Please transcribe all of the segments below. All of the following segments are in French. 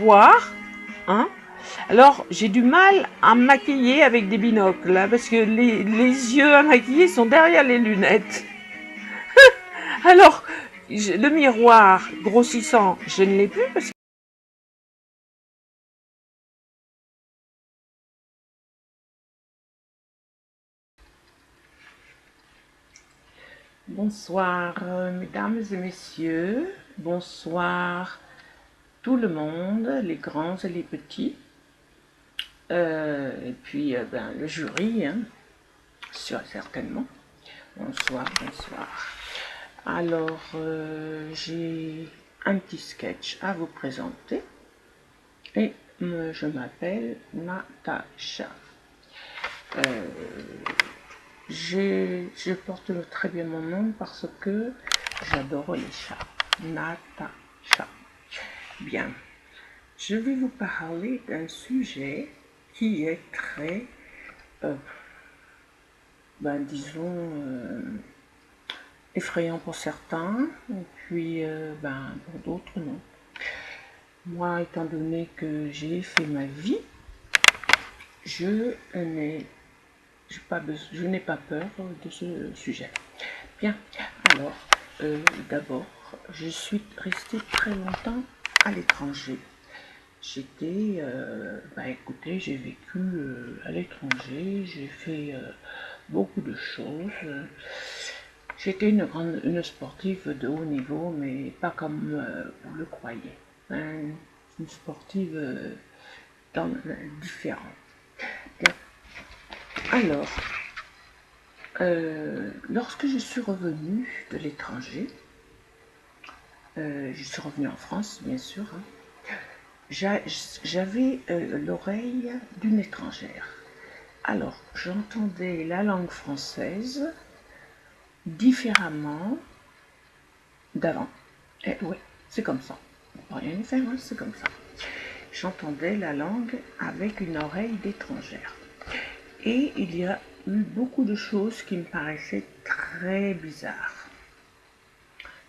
miroir, hein. Alors, j'ai du mal à me maquiller avec des binocles, là, parce que les yeux à maquiller sont derrière les lunettes. Alors, le miroir grossissant, je ne l'ai plus parce que... Bonsoir, mesdames et messieurs. Bonsoir tout le monde, les grands et les petits. Et puis, le jury, hein, certainement. Bonsoir, bonsoir. Alors, j'ai un petit sketch à vous présenter. Et je m'appelle Natacha. Je porte très bien mon nom parce que j'adore les chats. Natacha. Bien. Je vais vous parler d'un sujet qui est très, disons, effrayant pour certains, et puis pour d'autres non. Moi, étant donné que j'ai fait ma vie, je n'ai pas peur de ce sujet. Bien, alors, d'abord, je suis restée très longtemps à l'étranger. J'étais, écoutez, j'ai vécu à l'étranger, j'ai fait beaucoup de choses. J'étais une sportive de haut niveau, mais pas comme vous le croyez. Une sportive différente. Bien. Alors, lorsque je suis revenue de l'étranger, je suis revenue en France, bien sûr, hein, j'avais l'oreille d'une étrangère. Alors, j'entendais la langue française différemment d'avant. Et oui, c'est comme ça. Rien à faire, hein, c'est comme ça. J'entendais la langue avec une oreille d'étrangère. Et il y a eu beaucoup de choses qui me paraissaient très bizarres.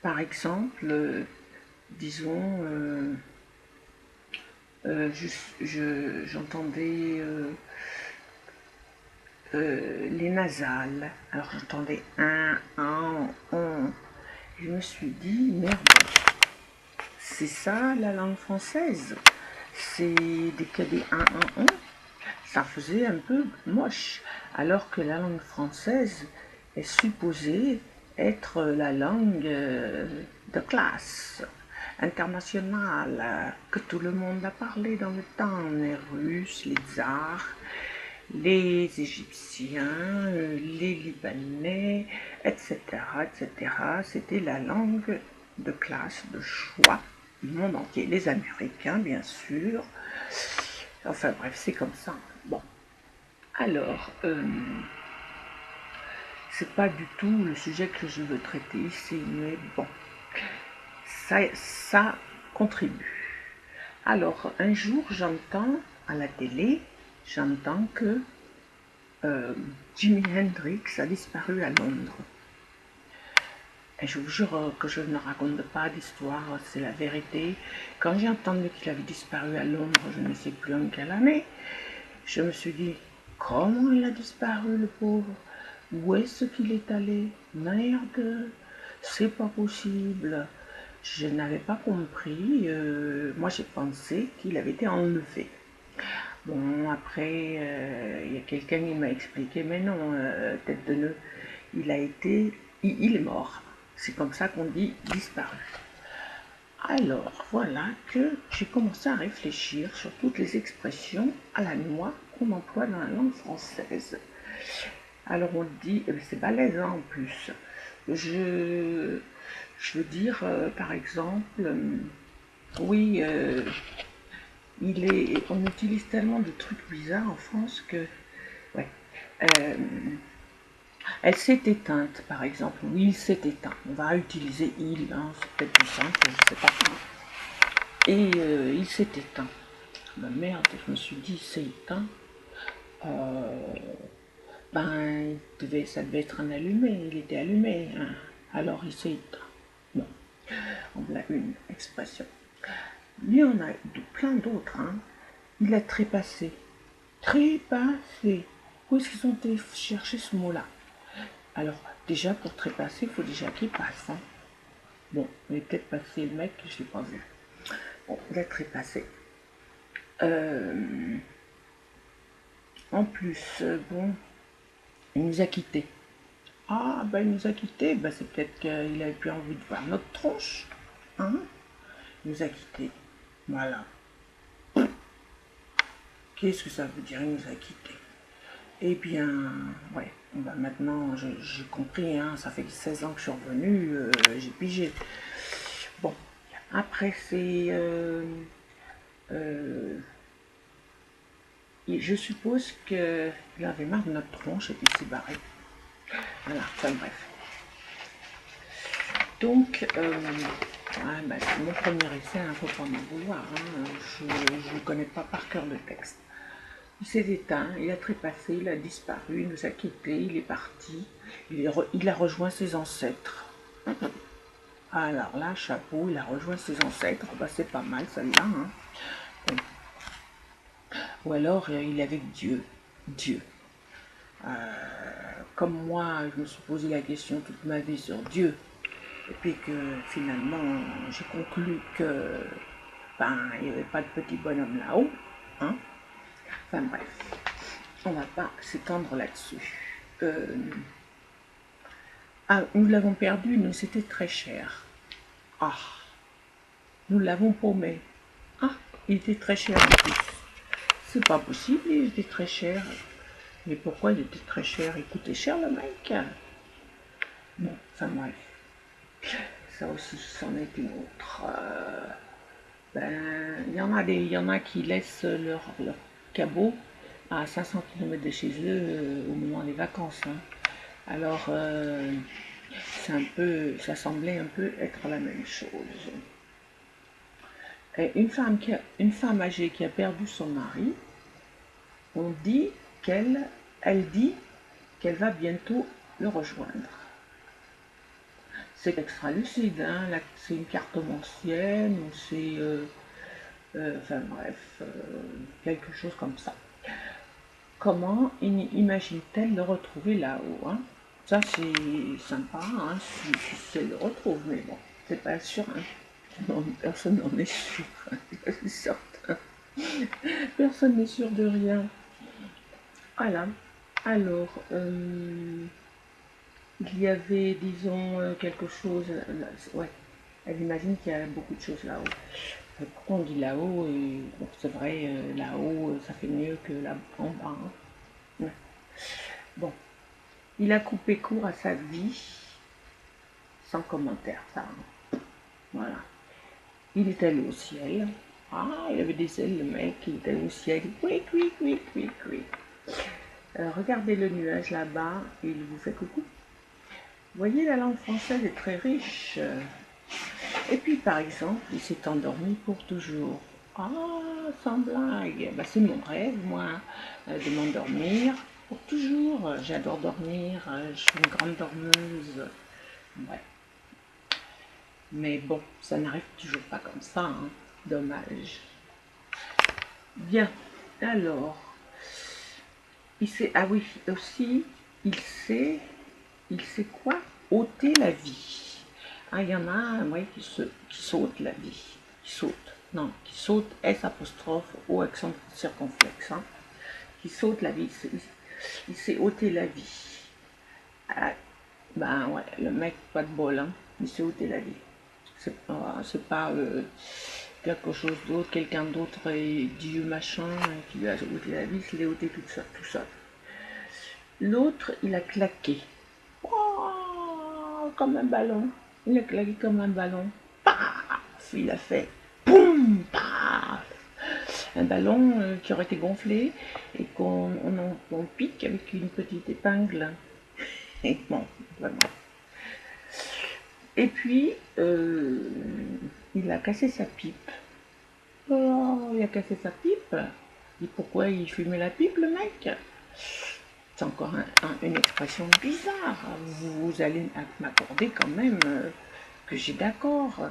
Par exemple, disons, j'entendais les nasales. Alors j'entendais un, on. Je me suis dit, merde, c'est ça la langue française. C'est des un, on. Ça faisait un peu moche. Alors que la langue française est supposée être la langue de classe internationale, que tout le monde a parlé dans le temps, les Russes, les Tsars, les Égyptiens, les Libanais, etc., etc. C'était la langue de classe, de choix du monde entier. Les Américains, bien sûr. Enfin bref, c'est comme ça. Bon. Alors, c'est pas du tout le sujet que je veux traiter ici, mais bon, ça contribue. Alors, un jour, j'entends à la télé, que Jimi Hendrix a disparu à Londres. Et je vous jure que je ne raconte pas d'histoire, c'est la vérité. Quand j'ai entendu qu'il avait disparu à Londres, je ne sais plus en quelle année, je me suis dit, comment il a disparu le pauvre? Où est-ce qu'il est allé? Merde, c'est pas possible. Je n'avais pas compris. Moi, j'ai pensé qu'il avait été enlevé. Bon, après, il y a quelqu'un qui m'a expliqué, mais non, tête de nœud, il est mort. C'est comme ça qu'on dit disparu. Alors, voilà que j'ai commencé à réfléchir sur toutes les expressions à la noix qu'on emploie dans la langue française. Alors on dit, c'est balèze hein, en plus. Je veux dire, par exemple, oui, on utilise tellement de trucs bizarres en France que, ouais. Elle s'est éteinte, par exemple. Oui, il s'est éteint. On va utiliser il, hein, c'est peut-être plus simple, je ne sais pas. Et il s'est éteint. Ben merde, je me suis dit, il s'est éteint. Ça devait être un allumé, il était allumé. Hein. Alors il s'est éteint. Bon, on a une expression. Il y en a plein d'autres. Hein. Il a trépassé. Trépasser. Où est-ce qu'ils ont été chercher ce mot-là? Alors, déjà, pour trépasser, il faut déjà qu'il passe. Hein. Bon, il est peut-être passé le mec, je ne l'ai pas vu. Bon, il a trépassé. En plus, bon, il nous a quittés. Ah, ben il nous a quittés. Ben, c'est peut-être qu'il avait plus envie de voir notre tronche. Hein? Il nous a quittés. Voilà. Qu'est-ce que ça veut dire, il nous a quittés? Eh bien, ouais, ben maintenant j'ai compris, hein, ça fait 16 ans que je suis revenue, j'ai pigé. Bon, après c'est... je suppose qu'il avait marre de notre tronche et puis il s'est barré. Voilà, enfin bref. Donc, bah, c'est mon premier essai, il ne faut pas m'en vouloir. Hein, je ne connais pas par cœur le texte. Il s'est éteint, il a trépassé, il a disparu, il nous a quittés, il est parti. Il a rejoint ses ancêtres. Alors là, chapeau, il a rejoint ses ancêtres. Bah, c'est pas mal celle-là. Hein. Bon. Ou alors, il est avec Dieu. Dieu. Comme moi, je me suis posé la question toute ma vie sur Dieu. Et puis que finalement, j'ai conclu que ben, il n'y avait pas de petit bonhomme là-haut. Hein. Enfin bref, on ne va pas s'étendre là-dessus. Ah, nous l'avons perdu, nous c'était très cher. Ah, nous l'avons paumé. Ah, il était très cher en plus. C'est pas possible, il était très cher. Mais pourquoi il était très cher? Il coûtait cher le mec. Bon, enfin bref. Ça aussi, c'en est une autre. Ben, il y en a qui laissent leur cabot à 500 km de chez eux au moment des vacances. Hein. Alors, c'est un peu, ça semblait un peu être la même chose. Et une femme âgée qui a perdu son mari, on dit elle dit qu'elle va bientôt le rejoindre. C'est extra lucide, hein, c'est une cartomancienne ou c'est, enfin bref, quelque chose comme ça. Comment imagine-t-elle le retrouver là-haut, hein? Ça c'est sympa, hein, si elle le retrouve, mais bon, c'est pas sûr, hein. Non, personne n'en est sûr, hein, c'est certain. Personne n'est sûr de rien. Voilà. Alors, il y avait, disons, quelque chose, ouais, elle imagine qu'il y a beaucoup de choses là-haut. Pourquoi on dit là-haut? Bon, c'est vrai, là-haut, ça fait mieux que là en bas. Hein. Ouais. Bon, il a coupé court à sa vie, sans commentaire, ça. Hein. Voilà. Il est allé au ciel. Ah, il avait des ailes, le mec, il est allé au ciel. Oui, oui, oui, oui, oui. Regardez le nuage là-bas, il vous fait coucou. Vous voyez, la langue française est très riche. Et puis, par exemple, il s'est endormi pour toujours. Ah, sans blague. Bah, c'est mon rêve, moi, de m'endormir pour toujours. J'adore dormir, je suis une grande dormeuse. Ouais. Mais bon, ça n'arrive toujours pas comme ça, hein. Dommage. Bien, alors, ah oui, aussi, il sait quoi? Ôter la vie. Ah, il y en a, ouais, qui saute la vie. Qui saute. Non, qui saute S apostrophe O accent circonflexe. Hein. Qui saute la vie. Il sait ôter la vie. Ah, ben ouais, le mec, pas de bol, hein. Il sait ôter la vie. C'est pas quelque chose d'autre, quelqu'un d'autre et Dieu machin qui lui a ôté la vie, il l'a ôté tout seul. L'autre, il a claqué. Oh, comme un ballon. Il a claqué comme un ballon. Paf, il a fait boum, paf. Un ballon qui aurait été gonflé et qu'on pique avec une petite épingle. Et bon, vraiment. Et puis, il a cassé sa pipe. Oh, il a cassé sa pipe. Et pourquoi il fumait la pipe, le mec? C'est encore une expression bizarre. Vous allez m'accorder quand même que j'ai d'accord.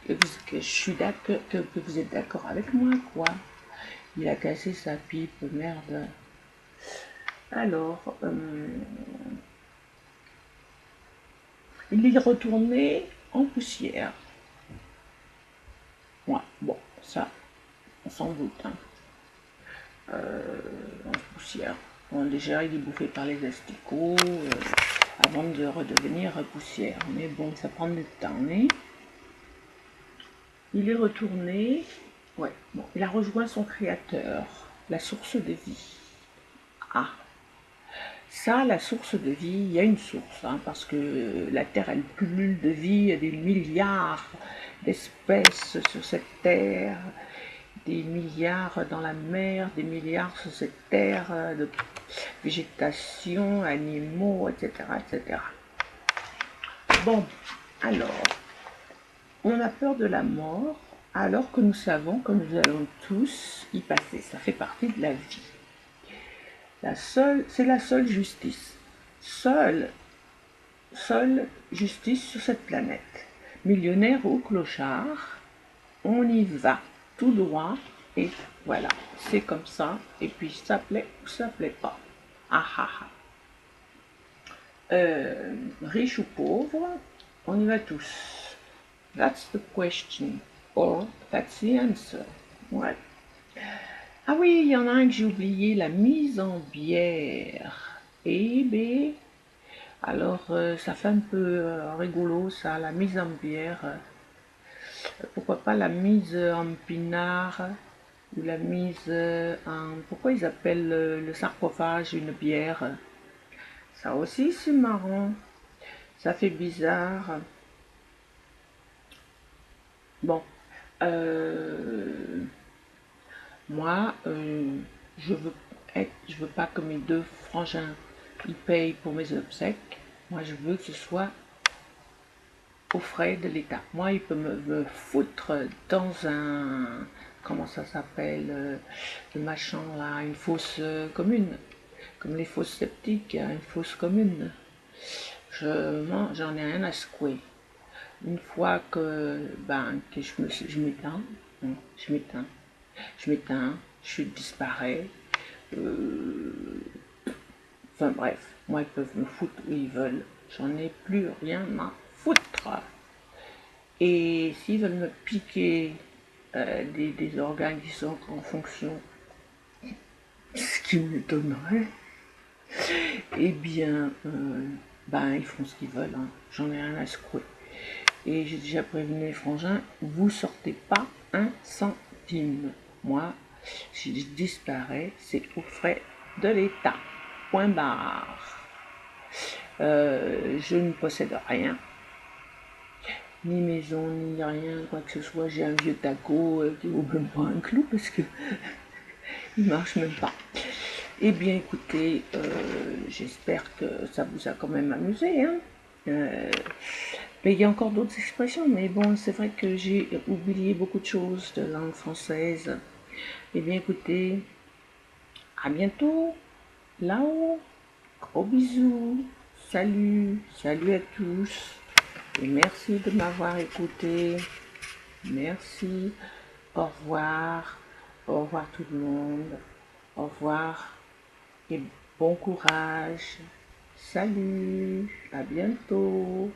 que je suis d'accord, que vous êtes d'accord avec moi, quoi. Il a cassé sa pipe, merde. Alors, il est retourné en poussière. Ouais, bon, ça, on s'en doute. Hein. En poussière. Bon, déjà, il est bouffé par les asticots avant de redevenir poussière. Mais bon, ça prend du temps. Mais il est retourné. Ouais, bon, il a rejoint son créateur, la source de vie. Ah, ça, la source de vie, il y a une source, hein, parce que la Terre, elle pullule de vie, il y a des milliards d'espèces sur cette Terre, des milliards dans la mer, des milliards sur cette Terre de végétation, animaux, etc., etc. Bon, alors, on a peur de la mort, alors que nous savons que nous allons tous y passer. Ça fait partie de la vie. C'est la seule justice. Seule justice sur cette planète. Millionnaire ou clochard, on y va tout droit et voilà, c'est comme ça. Et puis ça plaît ou ça plaît pas. Ah ah ah. Riche ou pauvre, on y va tous. That's the question. Or that's the answer. Ouais. Ah oui, il y en a un que j'ai oublié, la mise en bière. Eh bien, alors ça fait un peu rigolo ça, la mise en bière. Pourquoi pas la mise en pinard ou la mise en... Pourquoi ils appellent le sarcophage une bière? Ça aussi c'est marrant, ça fait bizarre. Bon, euh, moi, je veux pas que mes deux frangins ils payent pour mes obsèques. Moi, je veux que ce soit aux frais de l'État. Moi, il peut me foutre dans un... Comment ça s'appelle le machin là, une fosse commune. Comme les fosses sceptiques, une fosse commune. J'en ai rien à secouer. Une fois que je m'éteins, je disparais. Enfin bref, moi ils peuvent me foutre où ils veulent. J'en ai plus rien à foutre. Et s'ils veulent me piquer des organes qui sont en fonction, ce qui m'étonnerait, eh bien, ils font ce qu'ils veulent. Hein. J'en ai rien à secouer. Et j'ai déjà prévenu les frangins, vous sortez pas un centime. Moi, si je disparais, c'est aux frais de l'État. Point barre. Je ne possède rien. Ni maison, ni rien, quoi que ce soit. J'ai un vieux taco qui vaut même pas un clou parce que il marche même pas. Eh bien, écoutez, j'espère que ça vous a quand même amusé. Hein. Mais il y a encore d'autres expressions, mais bon, c'est vrai que j'ai oublié beaucoup de choses de langue française. Eh bien, écoutez, à bientôt, là-haut. Gros bisous. Salut, salut à tous. Et merci de m'avoir écouté. Merci. Au revoir. Au revoir tout le monde. Au revoir et bon courage. Salut. À bientôt.